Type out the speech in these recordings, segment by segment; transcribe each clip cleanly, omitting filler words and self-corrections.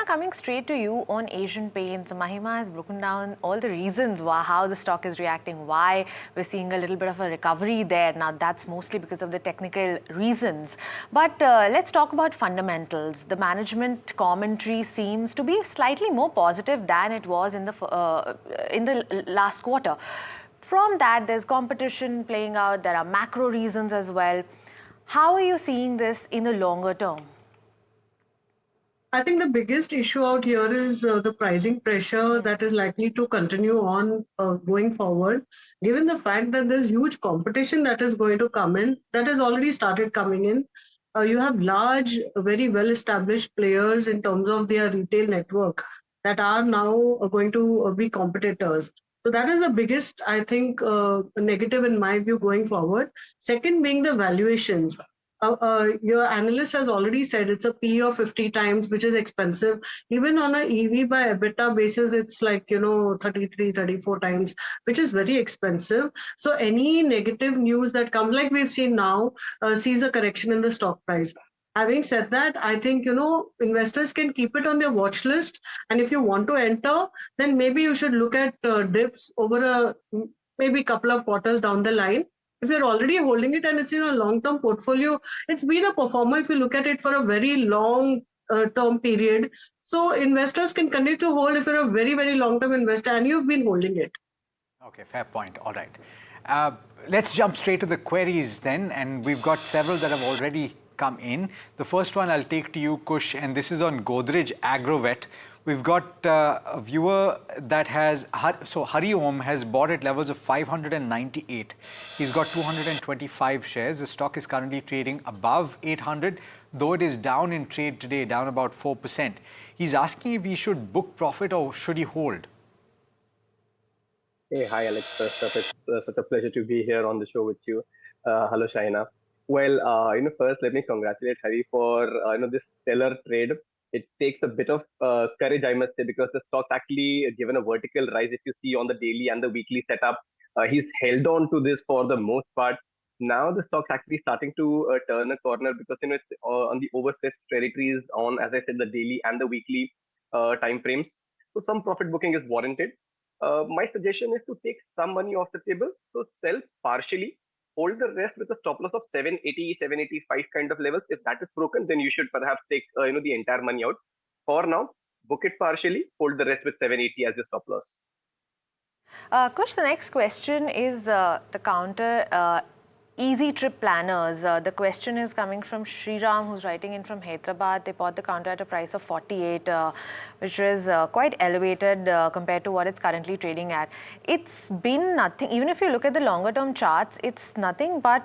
coming straight to you on Asian Paints. Mahima has broken down all the reasons why, how the stock is reacting, why we're seeing a little bit of a recovery there. Now, that's mostly because of the technical reasons. But let's talk about fundamentals. The management commentary seems to be slightly more positive than it was in the last quarter. From that, there's competition playing out. There are macro reasons as well. How are you seeing this in the longer term? I think the biggest issue out here is the pricing pressure that is likely to continue on going forward, given the fact that there's huge competition that is going to come in, that has already started coming in. You have large, very well-established players in terms of their retail network that are now going to be competitors. So that is the biggest, I think, negative in my view going forward. Second being the valuations. Your analyst has already said it's a P of 50 times, which is expensive. Even on a EV by EBITDA basis, it's like, 33, 34 times, which is very expensive. So any negative news that comes, like we've seen now, sees a correction in the stock price. Having said that, I think, investors can keep it on their watch list. And if you want to enter, then maybe you should look at dips over maybe couple of quarters down the line. If you're already holding it and it's in a long-term portfolio, it's been a performer if you look at it for a very long term period. So investors can continue to hold if you're a very, very long-term investor and you've been holding it. Okay, fair point. All right. Let's jump straight to the queries then. And we've got several that have already come in. The first one I'll take to you, Kush, and this is on Godrej Agrovet. We've got a viewer that has, so Hari Om has bought at levels of 598. He's got 225 shares. The stock is currently trading above 800, though it is down in trade today, down about 4%. He's asking if he should book profit or should he hold? Hey, hi Alex. First up, it's such a pleasure to be here on the show with you. Hello, Shaina. Well, first let me congratulate Hari for this stellar trade. It takes a bit of courage, I must say, because the stock's actually given a vertical rise. If you see on the daily and the weekly setup, he's held on to this for the most part. Now the stock's actually starting to turn a corner because it's on the overstretched territories on, as I said, the daily and the weekly time frames. So some profit booking is warranted. My suggestion is to take some money off the table, so sell partially, hold the rest with a stop loss of 780, 785 kind of levels. If that is broken, then you should perhaps take the entire money out. For now, book it partially, hold the rest with 780 as your stop loss. Kush, the next question is the counter Easy Trip Planners. The question is coming from Sriram, who's writing in from Hyderabad. They bought the counter at a price of 48, which is quite elevated compared to what it's currently trading at. It's been nothing, even if you look at the longer term charts, it's nothing but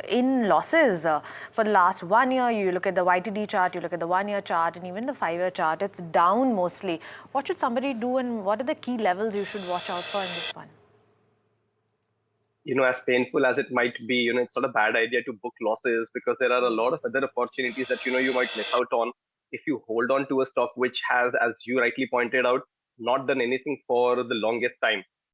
in losses for the last 1 year. You look at the YTD chart, you look at the 1 year chart, and even the 5 year chart, it's down mostly. What should somebody do, and what are the key levels you should watch out for in this one? As painful as it might be, it's not a bad idea to book losses because there are a lot of other opportunities that, you might miss out on if you hold on to a stock which has, as you rightly pointed out, not done anything for the longest time.